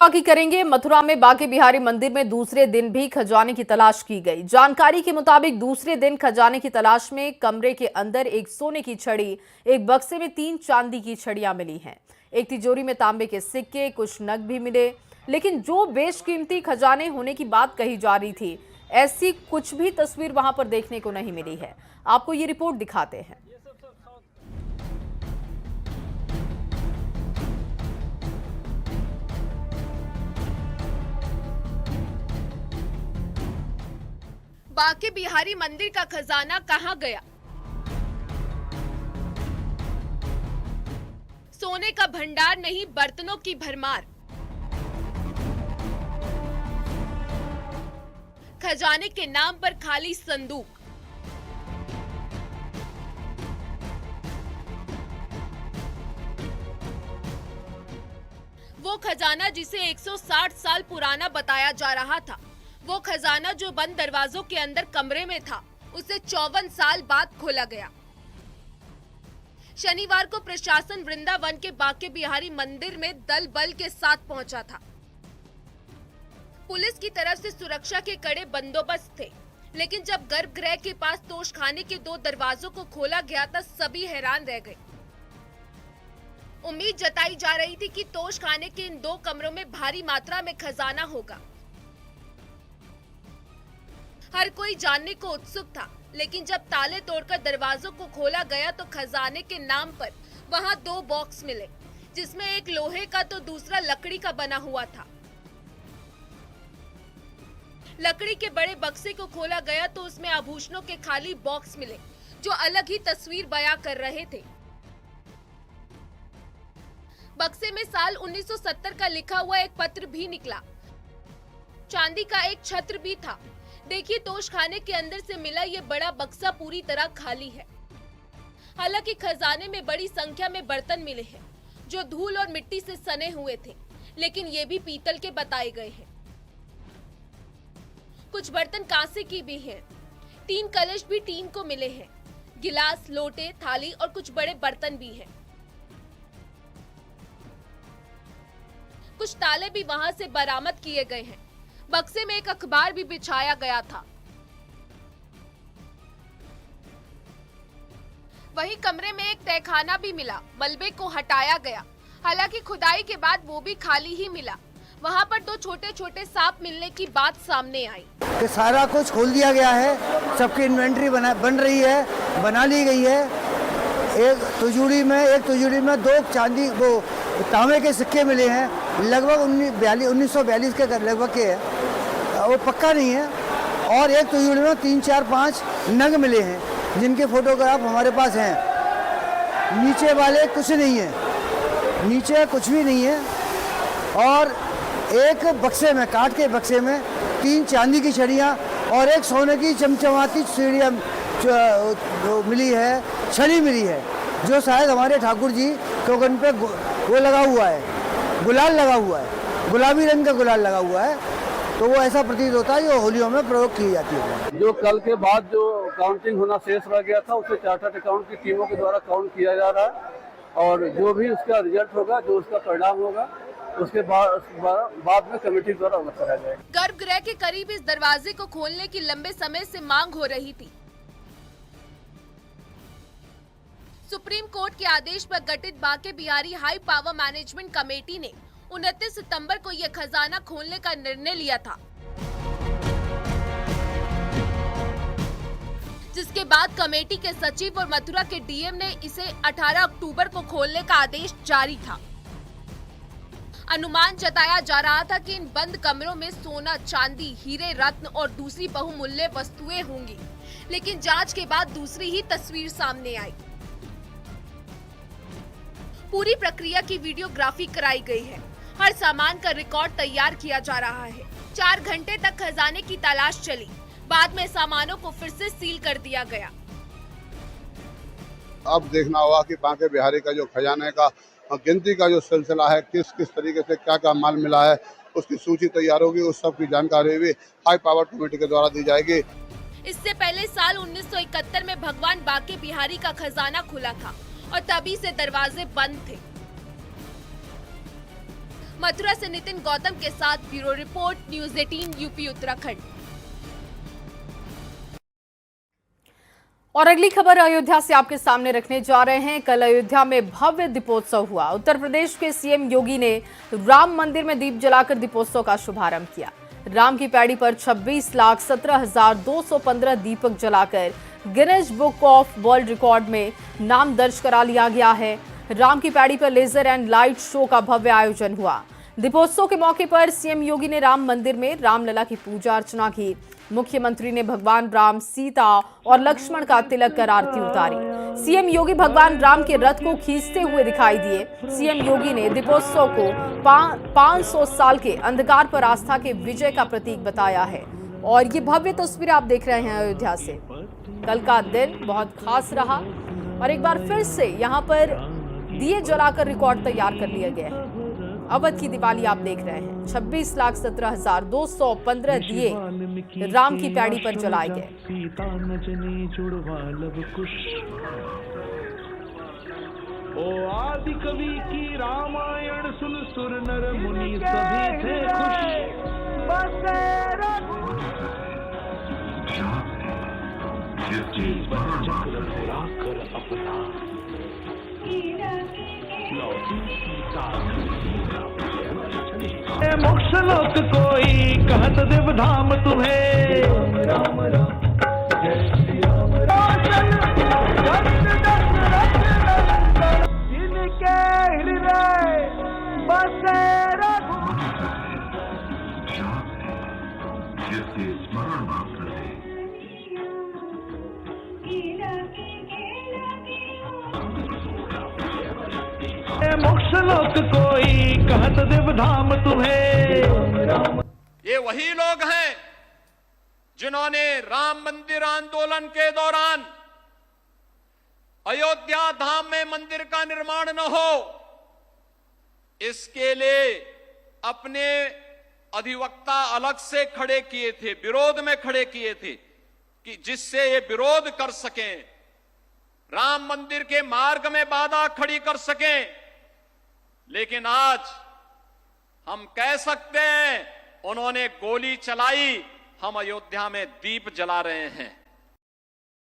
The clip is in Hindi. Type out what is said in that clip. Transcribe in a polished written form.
आगे करेंगे। मथुरा में बांके बिहारी मंदिर में दूसरे दिन भी खजाने की तलाश की गई। जानकारी के मुताबिक दूसरे दिन खजाने की तलाश में कमरे के अंदर एक सोने की छड़ी, एक बक्से में 3 चांदी की छड़ियां मिली हैं। एक तिजोरी में तांबे के सिक्के, कुछ नग भी मिले। लेकिन जो बेशकीमती खजाने होने की बात कही जा रही थी, ऐसी कुछ भी तस्वीर वहां पर देखने को नहीं मिली है। आपको ये रिपोर्ट दिखाते हैं। बांके बिहारी मंदिर का खजाना कहां गया? सोने का भंडार नहीं, बर्तनों की भरमार। खजाने के नाम पर खाली संदूक। वो खजाना जिसे 160 साल पुराना बताया जा रहा था, वो खजाना जो बंद दरवाजों के अंदर कमरे में था, उसे 54 साल बाद खोला गया। शनिवार को प्रशासन वृंदावन के बांके बिहारी मंदिर में दल बल के साथ पहुंचा था। पुलिस की तरफ से सुरक्षा के कड़े बंदोबस्त थे, लेकिन जब गर्भगृह के पास तोशखाने के 2 दरवाजों को खोला गया तब सभी हैरान रह गए। उम्मीद जताई जा रही थी कि तोशखाने के इन 2 कमरों में भारी मात्रा में खजाना होगा। हर कोई जानने को उत्सुक था, लेकिन जब ताले तोड़कर दरवाजों को खोला गया तो खजाने के नाम पर वहां 2 बॉक्स मिले, जिसमें एक लोहे का तो दूसरा लकड़ी का बना हुआ था। लकड़ी के बड़े बक्से को खोला गया तो उसमें आभूषणों के खाली बॉक्स मिले, जो अलग ही तस्वीर बयां कर रहे थे। बक्से में साल 1970 का लिखा हुआ एक पत्र भी निकला। चांदी का एक छत्र भी था। देखिए, तोशखाने के अंदर से मिला ये बड़ा बक्सा पूरी तरह खाली है। हालांकि खजाने में बड़ी संख्या में बर्तन मिले हैं, जो धूल और मिट्टी से सने हुए थे, लेकिन ये भी पीतल के बताए गए हैं। कुछ बर्तन कांसे की भी हैं। 3 कलश भी टीन को मिले हैं। गिलास, लोटे, थाली और कुछ बड़े बर्तन भी हैं। कुछ ताले भी वहां से बरामद किए गए हैं। बक्से में एक अखबार भी बिछाया गया था। वहीं कमरे में एक तहखाना भी मिला। मलबे को हटाया गया, हालांकि खुदाई के बाद वो भी खाली ही मिला। वहां पर 2 छोटे छोटे सांप मिलने की बात सामने आई। कि सारा कुछ खोल दिया गया है, सबकी इन्वेंट्री बन रही है, बना ली गई है। एक तिजोरी में 2 चांदी वो तांबे के सिक्के मिले हैं, लगभग 1942 के लगभग के है, वो पक्का नहीं है। और एक तिजोरी में 3, 4, 5 नग मिले हैं, जिनके फोटोग्राफ हमारे पास हैं। नीचे वाले कुछ नहीं है, नीचे कुछ भी नहीं है। और एक बक्से में, काट के बक्से में 3 चांदी की छड़ियाँ और एक सोने की चमचमाती सीढ़ियाँ मिली है, छड़ी मिली है, जो शायद हमारे ठाकुर जी टोकन पे वो लगा हुआ है, गुलाल लगा हुआ है, गुलाबी रंग का गुलाल लगा हुआ है। तो वो ऐसा प्रतीत होता है जो होलियों में प्रयोग की जाती है। जो कल के बाद जो काउंटिंग होना शेष रह गया था, उसे चार्टर्ड अकाउंट की टीमों के द्वारा काउंट किया जा रहा है, और जो भी उसका रिजल्ट होगा, जो उसका परिणाम होगा, उसके बाद में कमेटी द्वारा अवगत कराया जाएगा। गर्भगृह के करीब इस दरवाजे को खोलने की लंबे समय से मांग हो रही थी। सुप्रीम कोर्ट के आदेश पर गठित Banke Bihari high power management committee ने 29 सितंबर को यह खजाना खोलने का निर्णय लिया था, जिसके बाद कमेटी के सचिव और मथुरा के डीएम ने इसे 18 अक्टूबर को खोलने का आदेश जारी था। अनुमान जताया जा रहा था कि इन बंद कमरों में सोना, चांदी, हीरे, रत्न और दूसरी बहुमूल्य वस्तुएं होंगी, लेकिन जांच के बाद दूसरी ही तस्वीर सामने आई। पूरी प्रक्रिया की वीडियोग्राफी कराई गई है। हर सामान का रिकॉर्ड तैयार किया जा रहा है। 4 घंटे तक खजाने की तलाश चली। बाद में सामानों को फिर से सील कर दिया गया। अब देखना होगा कि बांके बिहारी का जो खजाने का गिनती का जो सिलसिला है, किस किस तरीके से क्या क्या माल मिला है, उसकी सूची तैयार होगी। उस सब की जानकारी भी हाई पावर कमेटी के द्वारा दी जाएगी। इससे पहले साल 1971 में भगवान बांके बिहारी का खजाना खुला था और तभी से दरवाजे बंद थे। मथुरा से नितिन गौतम के साथ bureau report, news 18 UP Uttarakhand. और अगली खबर अयोध्या से आपके सामने रखने जा रहे हैं। कल अयोध्या में भव्य दीपोत्सव हुआ। उत्तर प्रदेश के सीएम योगी ने राम मंदिर में दीप जलाकर दीपोत्सव का शुभारंभ किया। राम की पैड़ी पर 26,17,215 दीपक जलाकर Guinness book of world record में नाम दर्ज करा लिया गया है। राम की पैड़ी पर लेजर एंड लाइट शो का भव्य आयोजन हुआ। दीपोत्सव के मौके पर सीएम योगी ने राम मंदिर में रामलला की पूजा अर्चना की। मुख्यमंत्री ने भगवान राम, सीता और लक्ष्मण का तिलक कर आरती उतारी। सीएम योगी भगवान राम के रथ को खींचते हुए दिखाई दिए। सीएम योगी ने दीपोत्सव को 500 साल के अंधकार पर आस्था के विजय का प्रतीक बताया है। और ये भव्य तस्वीर आप देख रहे हैं अयोध्या से। कल का दिन बहुत खास रहा और एक बार फिर से यहाँ पर दिए जलाकर रिकॉर्ड तैयार कर लिया गया है। अवध की दिवाली आप देख रहे हैं। 26,17,215 दिए राम की पैड़ी पर जलाए गए। ओ आदि कवि की रामायण सुन सुर नर मुनि सभी थे खुश। चक्र बुलाकर अपना मोक्ष लोक कोई कहत देव धाम तुम्हें। राम राम जय श्री राम जिनके हृदय बसे स्मरण मात्र मोक्ष लोक कोई कहत देव धाम तुम्हें। ये वही लोग हैं जिन्होंने राम मंदिर आंदोलन के दौरान अयोध्या धाम में मंदिर का निर्माण न हो, इसके लिए अपने अधिवक्ता अलग से खड़े किए थे, विरोध में खड़े किए थे कि जिससे ये विरोध कर सकें, राम मंदिर के मार्ग में बाधा खड़ी कर सकें। लेकिन आज हम कह सकते हैं उन्होंने गोली चलाई, हम अयोध्या में दीप जला रहे हैं।